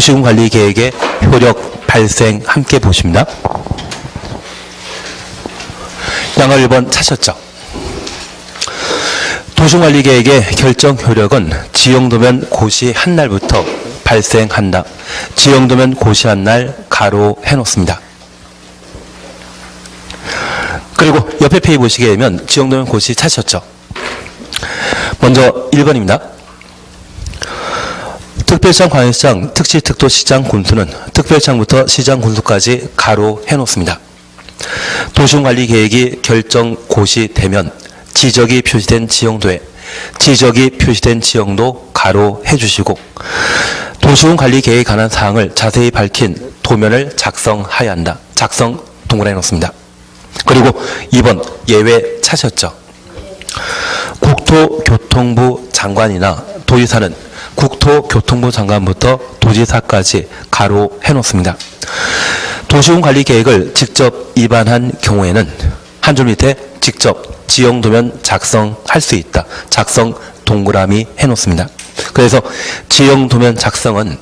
도시군 관리 계획의 효력 발생 함께 보십니다. 양을 1번 찾으셨죠? 도시군 관리 계획의 결정 효력은 지형도면 고시한 날부터 발생한다. 지형도면 고시한 날 가로 해놓습니다. 그리고 옆에 페이지 보시게 되면 지형도면 고시 찾으셨죠? 먼저 1번입니다. 특별시장, 광역시장, 특시, 특도, 시장, 군수는 특별시장부터 시장, 군수까지 가로 해놓습니다. 도시군관리계획이 결정 고시되면 지적이 표시된 지형도에 지적이 표시된 지형도 가로 해주시고 도시군관리계획에 관한 사항을 자세히 밝힌 도면을 작성하여야 한다. 작성 동그라미 놓습니다. 그리고 2번 예외 찾으셨죠? 국토교통부 장관이나 도지사는 국토교통부 장관부터 도지사까지 가로 해놓습니다. 도시군관리계획을 직접 위반한 경우에는 한 줄 밑에 직접 지형도면 작성할 수 있다. 작성 동그라미 해놓습니다. 그래서 지형도면 작성은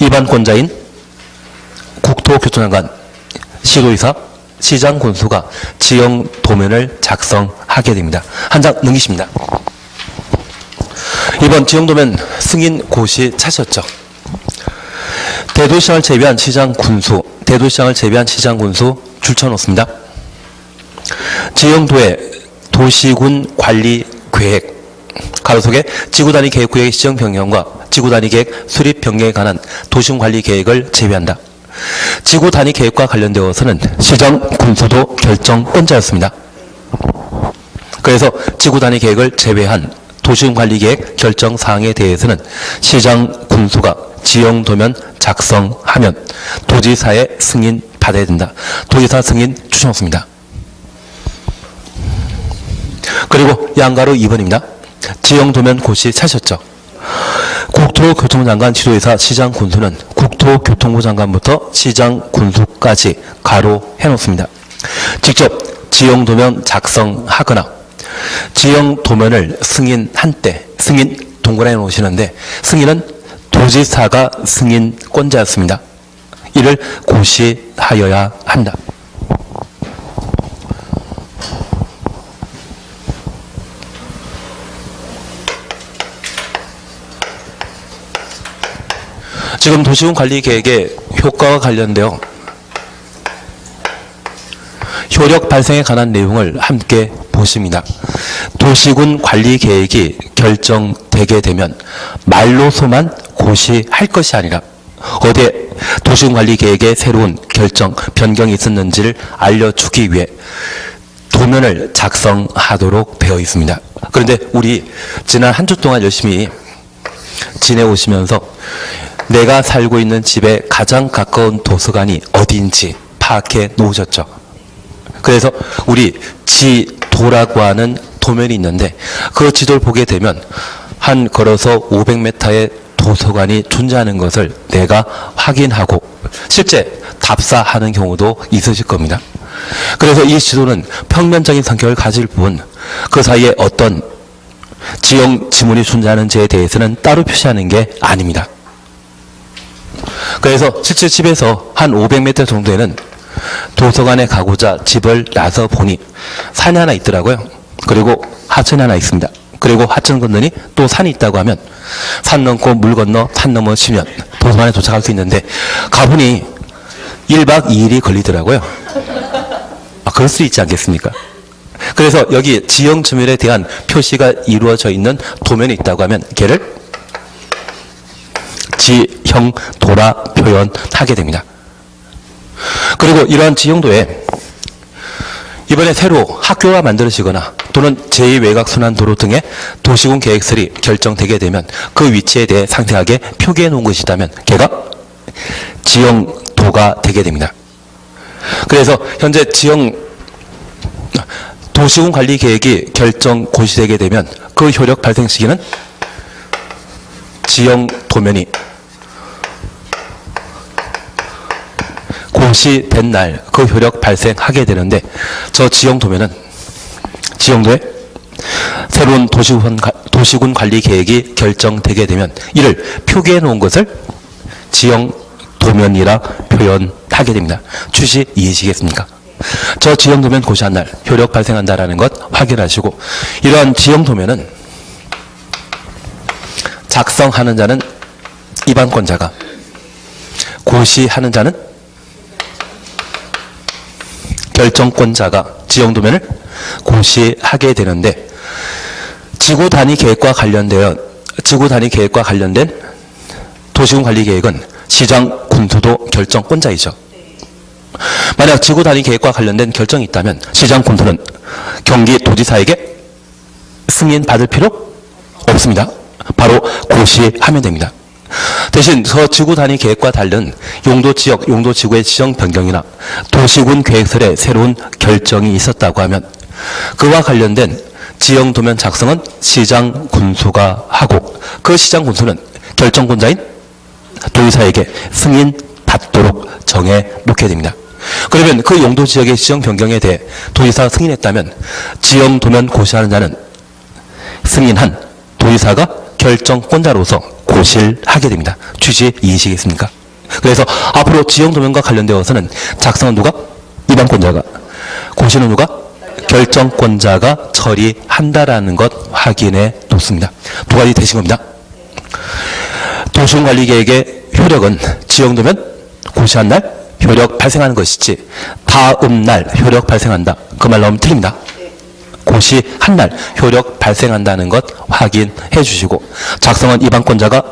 위반권자인 국토교통장관, 시도지사, 시장, 군수가 지형도면을 작성하게 됩니다. 한 장 넘기십니다. 2번 지형도면 승인 고시 찾으셨죠? 대도시장을 제외한 시장, 군수, 대도시장을 제외한 시장, 군수 줄쳐놓습니다. 지형도의 도시군 관리 계획, 가로 속에 지구단위 계획 구역의 시정 변경과 지구단위 계획 수립 변경에 관한 도시군 관리 계획을 제외한다. 지구단위 계획과 관련되어서는 시정, 군수도 결정권자였습니다. 그래서 지구단위 계획을 제외한 도시군관리계획 결정사항에 대해서는 시장, 군수가 지형도면 작성하면 도지사의 승인 받아야 된다. 도지사 승인 주셔놓습니다. 그리고 양가로 2번입니다. 지형도면 고시 찾으셨죠? 국토교통부 장관, 지도지사, 시장, 군수는 국토교통부 장관부터 시장, 군수까지 가로 해놓습니다. 직접 지형도면 작성하거나 지형도면을 승인한 때 승인 동그라미 놓으시는데 승인은 도지사가 승인권자였습니다. 이를 고시하여야 한다. 지금 도시군 관리 계획의 효과와 관련되어 효력 발생에 관한 내용을 함께 보십니다. 도시군 관리 계획이 결정되게 되면 말로서만 고시할 것이 아니라 어디에 도시군 관리 계획의 새로운 결정, 변경이 있었는지를 알려주기 위해 도면을 작성하도록 되어 있습니다. 그런데 우리 지난 한 주 동안 열심히 지내오시면서 내가 살고 있는 집에 가장 가까운 도서관이 어디인지 파악해 놓으셨죠? 그래서 우리 지도라고 하는 도면이 있는데 그 지도를 보게 되면 한 걸어서 500m의 도서관이 존재하는 것을 내가 확인하고 실제 답사하는 경우도 있으실 겁니다. 그래서 이 지도는 평면적인 성격을 가질 뿐 그 사이에 어떤 지형 지문이 존재하는지에 대해서는 따로 표시하는 게 아닙니다. 그래서 실제 집에서 한 500m 정도에는 도서관에 가고자 집을 나서 보니 산이 하나 있더라고요. 그리고 하천이 하나 있습니다. 그리고 하천 건너니 또 산이 있다고 하면 산 넘고 물 건너 산 넘어치면 도서관에 도착할 수 있는데 가보니 1박 2일이 걸리더라고요. 그럴 수 있지 않겠습니까? 그래서 여기 지형 지면에 대한 표시가 이루어져 있는 도면이 있다고 하면 걔를 지형도라 표현하게 됩니다. 그리고 이러한 지형도에 이번에 새로 학교가 만들어지거나 또는 제2외곽순환도로 등의 도시군 계획설이 결정되게 되면 그 위치에 대해 상세하게 표기해 놓은 것이 있다면 걔가 지형도가 되게 됩니다. 그래서 현재 도시군 관리 계획이 결정 고시되게 되면 그 효력 발생 시기는 지형 도면이 고시된 날 그 효력 발생하게 되는데 저 지형 도면은 지형도에 새로운 도시군 관리 계획이 결정되게 되면 이를 표기해 놓은 것을 지형 도면이라 표현하게 됩니다. 취지 이해시겠습니까? 저 지형 도면 고시한 날 효력 발생한다라는 것 확인하시고, 이러한 지형 도면은 작성하는 자는 입안권자가, 고시하는 자는 결정권자가 지형 도면을 고시하게 되는데, 지구 단위 계획과 관련된 도시군 관리 계획은 시장 군수도 결정권자이죠. 만약 지구 단위 계획과 관련된 결정이 있다면 시장 군수는 경기도지사에게 승인 받을 필요 없습니다. 바로 고시하면 됩니다. 대신 저 지구 단위 계획과 다른 용도 지역, 용도 지구의 지정 변경이나 도시군 계획설에 새로운 결정이 있었다고 하면 그와 관련된 지형 도면 작성은 시장 군수가 하고, 그 시장 군수는 결정권자인 도지사에게 승인 받도록 정해 놓게 됩니다. 그러면 그 용도 지역의 지정 변경에 대해 도지사가 승인했다면 지형 도면 고시하는 자는 승인한 도지사가 결정권자로서 고시를 하게 됩니다. 취지 이해시겠습니까? 그래서 앞으로 지형 도면과 관련되어서는 작성은 누가? 입안권자가, 고시는 누가? 결정권자가 처리한다라는 것 확인해 놓습니다. 두 가지 되신 겁니다. 도시군관리계획의 효력은 지형 도면 고시한 날 효력 발생하는 것이지 다음 날 효력 발생한다, 그 말 나오면 틀립니다. 고시한 날 효력 발생한다는 것 확인해 주시고, 작성은 입안권자가,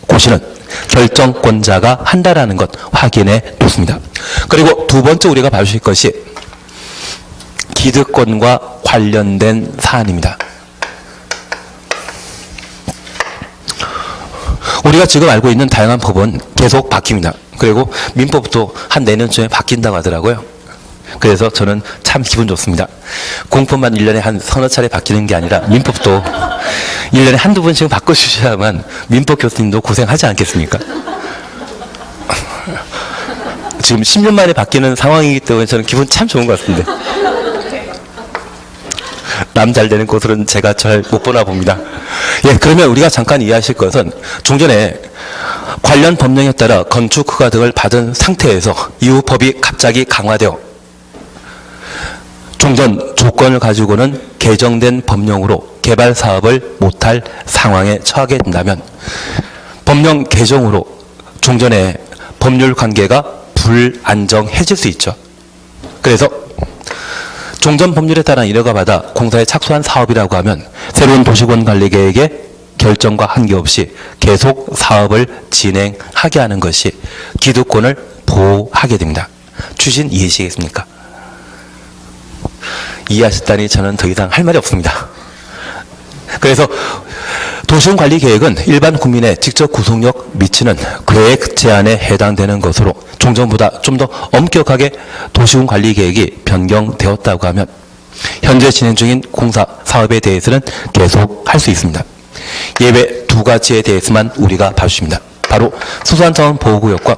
고시는 결정권자가 한다라는 것 확인해 놓습니다. 그리고 두 번째 우리가 봐주실 것이 기득권과 관련된 사안입니다. 우리가 지금 알고 있는 다양한 법은 계속 바뀝니다. 그리고 민법도 한 내년쯤에 바뀐다고 하더라고요. 그래서 저는 참 기분 좋습니다. 공법만 1년에 한 서너 차례 바뀌는 게 아니라 민법도 1년에 한두 번씩은 바꿔주셔야만 민법 교수님도 고생하지 않겠습니까? 지금 10년 만에 바뀌는 상황이기 때문에 저는 기분 참 좋은 것 같습니다. 남 잘 되는 곳으로는 제가 잘 못 보나 봅니다. 예, 그러면 우리가 잠깐 이해하실 것은 종전에 관련 법령에 따라 건축 허가 등을 받은 상태에서 이후 법이 갑자기 강화되어 종전 조건을 가지고는 개정된 법령으로 개발 사업을 못할 상황에 처하게 된다면 법령 개정으로 종전의 법률 관계가 불안정해질 수 있죠. 그래서 종전 법률에 따라 인허가 받아 공사에 착수한 사업이라고 하면 새로운 도시군 관리 계획의 결정과 한계없이 계속 사업을 진행하게 하는 것이 기득권을 보호하게 됩니다. 추신 이해하시겠습니까? 이해하셨다니 저는 더 이상 할 말이 없습니다. 그래서 도시군 관리 계획은 일반 국민의 직접 구속력 미치는 계획 제한에 해당되는 것으로 종전보다 좀 더 엄격하게 도시군 관리 계획이 변경되었다고 하면 현재 진행 중인 공사 사업에 대해서는 계속 할 수 있습니다. 예외 두 가지에 대해서만 우리가 봐주십니다. 바로 수산자원 보호구역과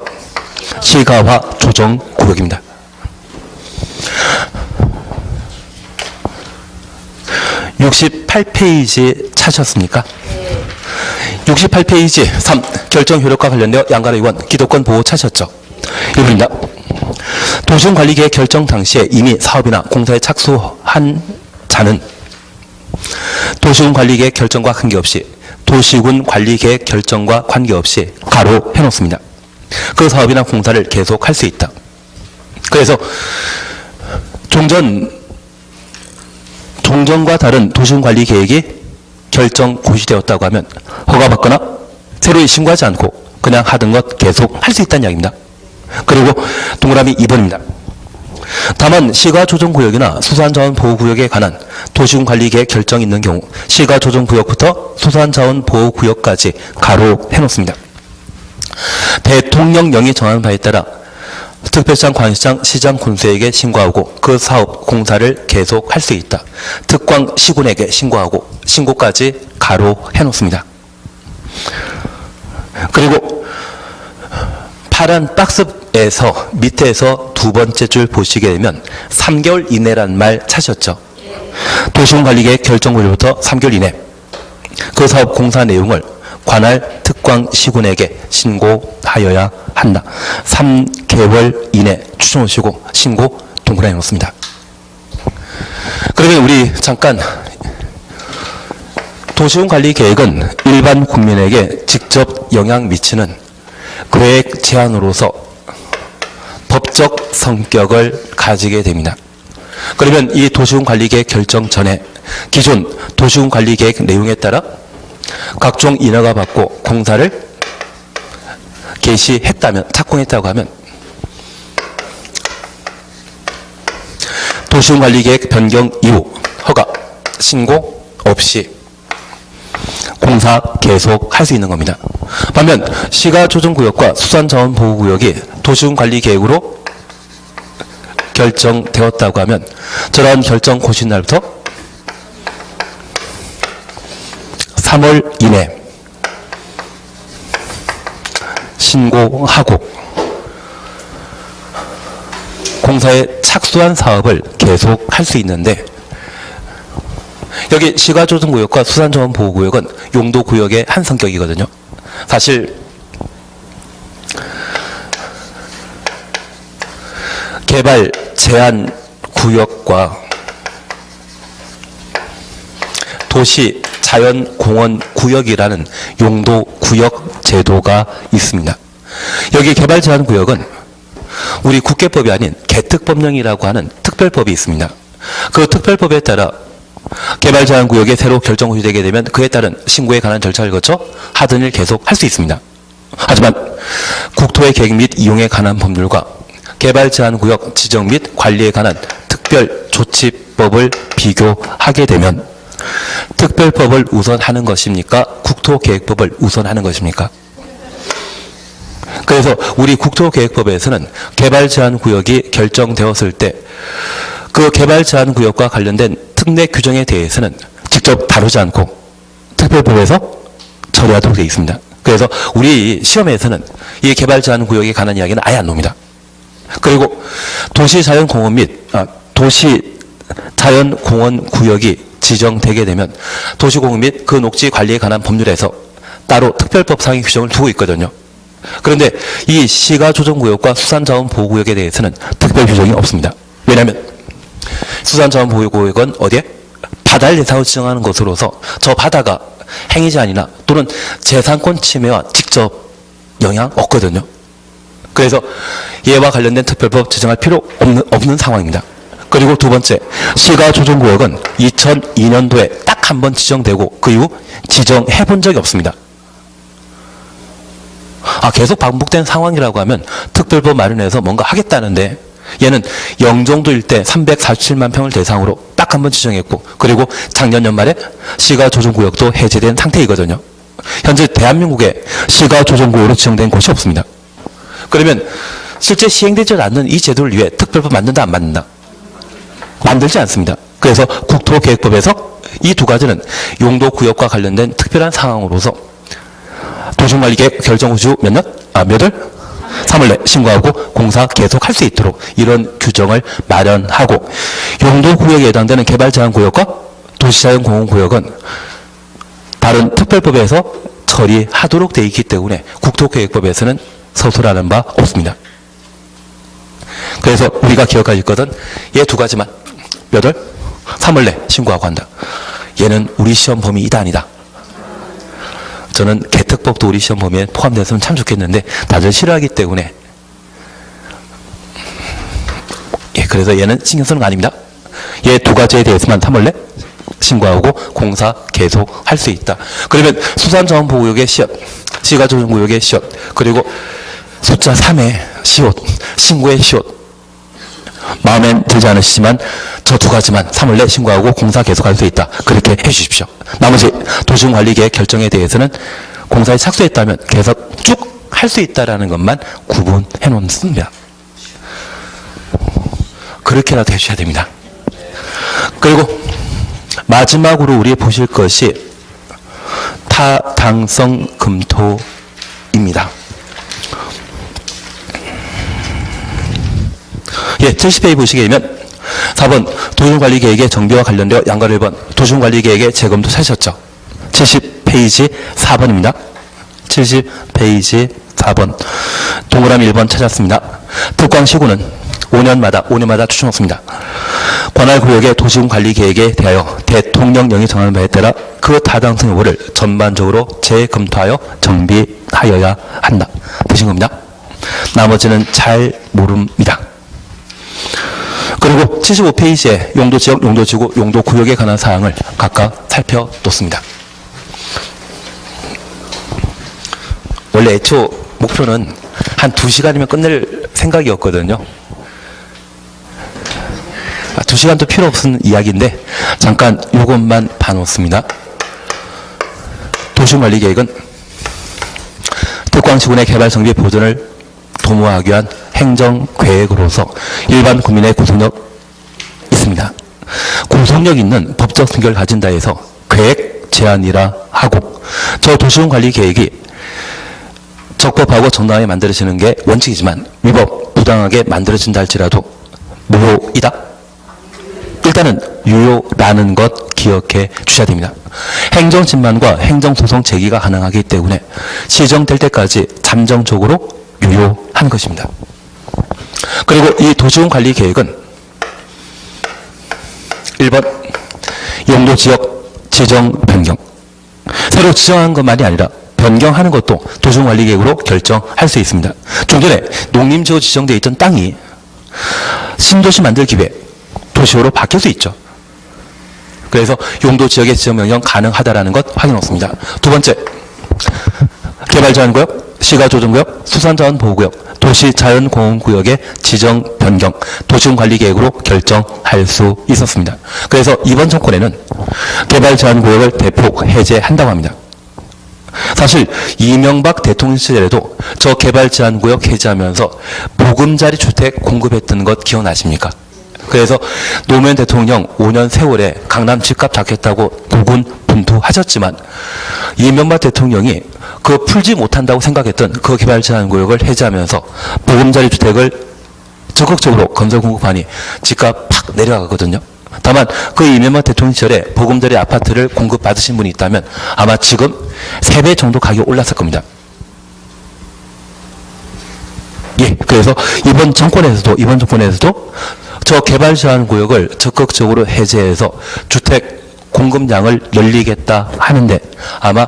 시가화 조정구역입니다. 68페이지 찾으셨습니까? 68페이지 3 결정 효력과 관련되어 양가로 의원 기득권 보호 찾으셨죠? 1번입니다. 도시군관리계획 결정 당시에 이미 사업이나 공사에 착수한 자는 도시군관리계획 결정과 관계없이 도시군관리계획 결정과 관계없이 가로 해놓습니다. 그 사업이나 공사를 계속할 수 있다. 그래서 종전과 다른 도시군관리계획이 결정 고시되었다고 하면 허가받거나 새로이 신고하지 않고 그냥 하던 것 계속 할 수 있다는 이야기입니다. 그리고 동그라미 2번입니다. 다만 시가조정구역이나 수산자원보호구역에 관한 도시군관리계획 결정이 있는 경우 시가조정구역부터 수산자원보호구역까지 가로 해놓습니다. 대통령령이 정하는 바에 따라 특별시장, 광역시장, 시장 군수에게 신고하고 그 사업 공사를 계속할 수 있다. 특광 시군에게 신고하고 신고까지 가로 해놓습니다. 그리고 파란 박스에서 밑에서 두 번째 줄 보시게 되면 3개월 이내란 말 찾으셨죠? 도시군관리계획 결정구역부터 3개월 이내 그 사업 공사 내용을 관할 특 관시군에게 신고하여야 한다. 3개월 이내 추천오시고 신고 동그라미 놓습니다. 그러면 우리 잠깐 도시군관리계획은 일반 국민에게 직접 영향 미치는 계획 제안으로서 법적 성격을 가지게 됩니다. 그러면 이 도시군관리계획 결정 전에 기존 도시군관리계획 내용에 따라 각종 인허가 받고 공사를 개시했다면, 착공했다고 하면 도시군관리계획 변경 이후 허가, 신고 없이 공사 계속할 수 있는 겁니다. 반면 시가조정구역과 수산자원보호구역이 도시군관리계획으로 결정되었다고 하면 저런 결정 고시 날부터 3월 이내 신고하고 공사에 착수한 사업을 계속할 수 있는데, 여기 시가조정구역과 수산자원보호구역은 용도구역의 한 성격이거든요. 사실 개발 제한 구역과 도시 자연공원 구역이라는 용도구역 제도가 있습니다. 여기 개발 제한 구역은 우리 국계법이 아닌 개특법령이라고 하는 특별법이 있습니다. 그 특별법에 따라 개발 제한 구역에 새로 결정 고시되게 되면 그에 따른 신고에 관한 절차를 거쳐 하던 일 계속 할 수 있습니다. 하지만 국토의 계획 및 이용에 관한 법률과 개발 제한 구역 지정 및 관리에 관한 특별 조치법을 비교하게 되면 특별법을 우선하는 것입니까? 국토계획법을 우선하는 것입니까? 그래서 우리 국토계획법에서는 개발 제한 구역이 결정되었을 때 그 개발 제한 구역과 관련된 특례 규정에 대해서는 직접 다루지 않고 특별법에서 처리하도록 되어 있습니다. 그래서 우리 시험에서는 이 개발 제한 구역에 관한 이야기는 아예 안 나옵니다. 그리고 도시자연공원 및 도시자연공원 구역이 지정되게 되면 도시공원 및 그 녹지 관리에 관한 법률에서 따로 특별법 상의 규정을 두고 있거든요. 그런데 이 시가조정구역과 수산자원보호구역에 대해서는 특별 규정이 없습니다. 왜냐하면 수산자원보호구역은 어디에? 바다를 대상으로 지정하는 것으로서 저 바다가 행위제한이나 또는 재산권 침해와 직접 영향 없거든요. 그래서 이와 관련된 특별법 지정할 필요 없는 상황입니다. 그리고 두 번째, 시가조정구역은 2002년도에 딱 한 번 지정되고 그 이후 지정해 본 적이 없습니다. 계속 반복된 상황이라고 하면 특별법 마련해서 뭔가 하겠다는데, 얘는 영종도 일대 347만 평을 대상으로 딱 한 번 지정했고, 그리고 작년 연말에 시가조정구역도 해제된 상태이거든요. 현재 대한민국에 시가조정구역으로 지정된 곳이 없습니다. 그러면 실제 시행되지 않는 이 제도를 위해 특별법 만든다, 안 만든다? 만들지 않습니다. 그래서 국토계획법에서 이 두 가지는 용도구역과 관련된 특별한 상황으로서 도시관리계획 결정 후 몇 년? 몇 월? 3월 내 신고하고 공사 계속할 수 있도록 이런 규정을 마련하고, 용도구역에 해당되는 개발제한구역과 도시자연공원구역은 다른 특별법에서 처리하도록 되어 있기 때문에 국토계획법에서는 서술하는 바 없습니다. 그래서 우리가 기억할 것은 얘 두 가지만 몇 월? 3월 내 신고하고 한다. 얘는 우리 시험 범위 이다 아니다. 저는 개특법도 우리 시험 범위에 포함됐으면 참 좋겠는데 다들 싫어하기 때문에 그래서 얘는 신경 쓰는 거 아닙니다. 얘 두 가지에 대해서만 3월 내 신고하고 공사 계속 할 수 있다. 그러면 수산자원보호구역의 시옷, 시가조정구역의 시옷, 그리고 숫자 3의 시옷, 신고의 시옷, 마음에 들지 않으시지만 저 두 가지만 3월 내 신고하고 공사 계속할 수 있다. 그렇게 해 주십시오. 나머지 도시군관리계획 결정에 대해서는 공사에 착수했다면 계속 쭉 할 수 있다라는 것만 구분해 놓습니다. 그렇게라도 해주셔야 됩니다. 그리고 마지막으로 우리 보실 것이 타당성 검토입니다. 70페이지 보시게 되면 4번 도시군관리계획의 정비와 관련되어 양가 1번 도시군관리계획의 재검토 찾으셨죠? 70페이지 4번입니다. 70페이지 4번 동그라미 1번 찾았습니다. 특광시군은 5년마다 추천없습니다. 관할 구역의 도시군 관리 계획에 대하여 대통령령이 정하는 바에 따라 그 타당성 여부를 전반적으로 재검토하여 정비하여야 한다. 되신 겁니다. 나머지는 잘 모릅니다. 그리고 75페이지에 용도지역, 용도지구, 용도구역에 관한 사항을 각각 살펴놓습니다. 원래 애초 목표는 한 2시간이면 끝낼 생각이었거든요. 2시간도 필요 없는 이야기인데 잠깐 이것만 봐놓습니다. 도시관리계획은 특광시군의 개발 정비 보전을 도모하기 위한 행정계획으로서 일반 국민의 구속력 있습니다. 구속력 있는 법적 성격을 가진다 해서 계획 제한이라 하고, 저 도시군관리계획이 적법하고 정당하게 만들어지는 게 원칙이지만 위법 부당하게 만들어진다 할지라도 무효이다. 일단은 유효라는 것 기억해 주셔야 됩니다. 행정진만과 행정소송 제기가 가능하기 때문에 시정될 때까지 잠정적으로 유효한 것입니다. 그리고 이 도시군관리계획은 1번 용도지역 지정 변경, 새로 지정한 것만이 아니라 변경하는 것도 도시군관리계획으로 결정할 수 있습니다. 좀 전에 농림지로 지정되어 있던 땅이 신도시 만들기 위해 도시로 바뀔 수 있죠. 그래서 용도지역의 지정변경 가능하다는 것 확인했습니다. 두 번째, 개발제한구역, 시가조정구역, 수산자원보호구역, 도시자연공원구역의 지정 변경, 도시군관리계획으로 결정할 수 있었습니다. 그래서 이번 정권에는 개발제한구역을 대폭 해제한다고 합니다. 사실 이명박 대통령 시절에도 저 개발제한구역 해제하면서 보금자리 주택 공급했던 것 기억나십니까? 그래서 노무현 대통령 5년 세월에 강남 집값 잡겠다고 고군분투하셨지만 이명박 대통령이 그 풀지 못한다고 생각했던 그 개발제한구역을 해제하면서 보금자리 주택을 적극적으로 건설 공급하니 집값 팍 내려가거든요. 다만 그 이명박 대통령 시절에 보금자리 아파트를 공급받으신 분이 있다면 아마 지금 3배 정도 가격이 올랐을 겁니다. 예, 그래서 이번 정권에서도 저 개발 제한 구역을 적극적으로 해제해서 주택 공급량을 늘리겠다 하는데 아마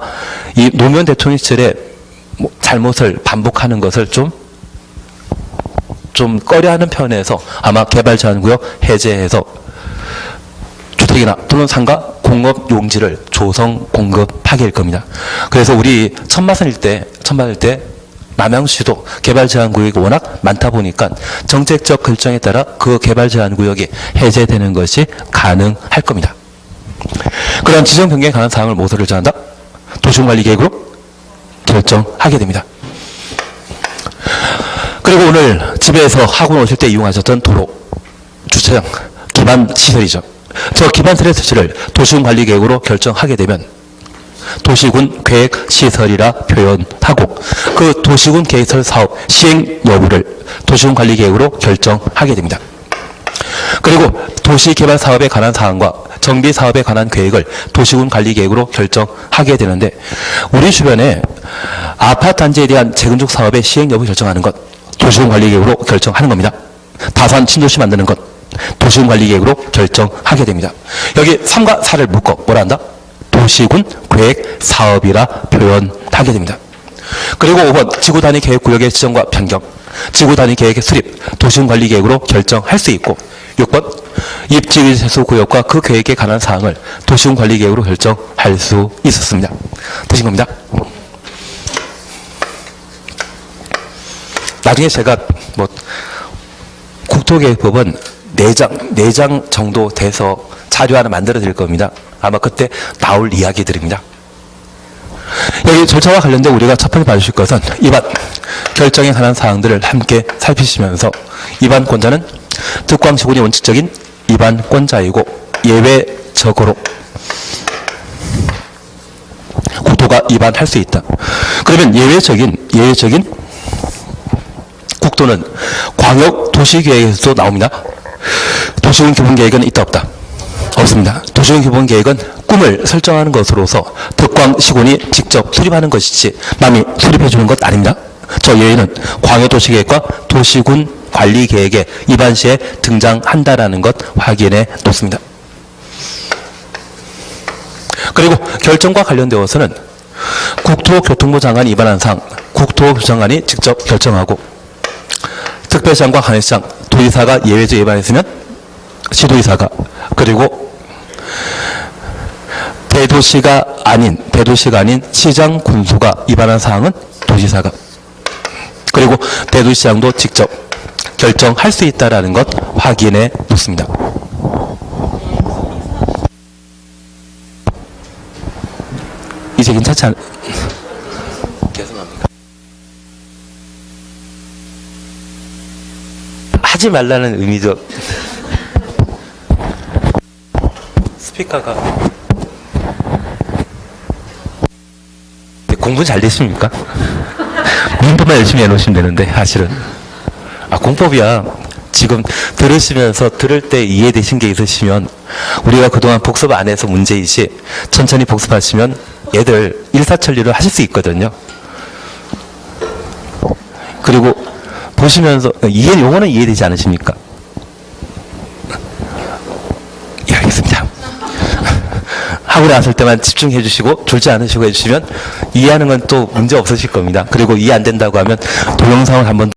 이 노무현 대통령 시절에 잘못을 반복하는 것을 좀 꺼려하는 편에서 아마 개발 제한 구역 해제해서 주택이나 또는 상가 공업 용지를 조성 공급하게 될 겁니다. 그래서 우리 천마산 일대 남양주시도 개발제한구역이 워낙 많다 보니까 정책적 결정에 따라 그 개발제한구역이 해제되는 것이 가능할 겁니다. 그런 지정 변경에 관한 사항을 모두를 정한다. 도시군관리계획으로 결정하게 됩니다. 그리고 오늘 집에서 학원 오실 때 이용하셨던 도로, 주차장, 기반시설이죠. 저 기반시설 설치를 도시군관리계획으로 결정하게 되면 도시군 계획시설이라 표현하고 그 도시군 계획시설 사업 시행 여부를 도시군관리계획으로 결정하게 됩니다. 그리고 도시개발 사업에 관한 사항과 정비 사업에 관한 계획을 도시군관리계획으로 결정하게 되는데 우리 주변에 아파트 단지에 대한 재건축 사업의 시행 여부 결정하는 것 도시군관리계획으로 결정하는 겁니다. 다산 신도시 만드는 것 도시군관리계획으로 결정하게 됩니다. 여기 3과 4를 묶어 뭐라 한다? 도시군 계획 사업이라 표현하게 됩니다. 그리고 5번 지구단위 계획구역의 지정과 변경, 지구단위 계획의 수립, 도시군관리계획으로 결정할 수 있고 6번 입지위세수구역과 그 계획에 관한 사항을 도시군관리계획으로 결정할 수 있었습니다. 되신 겁니다. 나중에 제가 국토계획법은 4장 정도 돼서 자료 하나 만들어 드릴 겁니다. 아마 그때 나올 이야기들입니다. 여기 절차와 관련된 우리가 첫 번째 봐주실 것은 입안 결정에 관한 사항들을 함께 살피시면서 입안권자는 특광시군이 원칙적인 입안권자이고 예외적으로 국토가 입안할 수 있다. 그러면 예외적인 국토는 광역 도시계획에서도 나옵니다. 도시군 기본계획은 있다 없다? 없습니다. 도시군 기본계획은 꿈을 설정하는 것으로서 득광 시군이 직접 수립하는 것이지 남이 수립해 주는 것 아닙니다. 저 예외는 광역도시계획과 도시군 관리계획에 입안 시에 등장한다라는 것 확인해 놓습니다. 그리고 결정과 관련되어서는 국토교통부 장관이 입안한 사항, 국토부 장관이 직접 결정하고 특별시장과 관할시장, 도의사가 예외적 위반했으면 시도의사가, 그리고 대도시가 아닌 시장 군수가 위반한 사항은 도지사가, 그리고 대도시장도 직접 결정할 수 있다라는 것 확인해 놓습니다. 이제 괜찮지 않... 죄송합니다. 하지 말라는 의미죠. 스피커가 공부 잘 되십니까? 공부만 열심히 해놓으시면 되는데 사실은 공법이야. 지금 들으시면서 들을 때 이해되신 게 있으시면 우리가 그동안 복습 안 해서 문제이지 천천히 복습하시면 얘들 일사천리를 하실 수 있거든요. 그리고 보시면서 요거는 이해되지 않으십니까? 예, 알겠습니다. 하고 나설 때만 집중해 주시고 졸지 않으시고 해주시면 이해하는 건 또 문제 없으실 겁니다. 그리고 이해 안 된다고 하면 동영상을 한번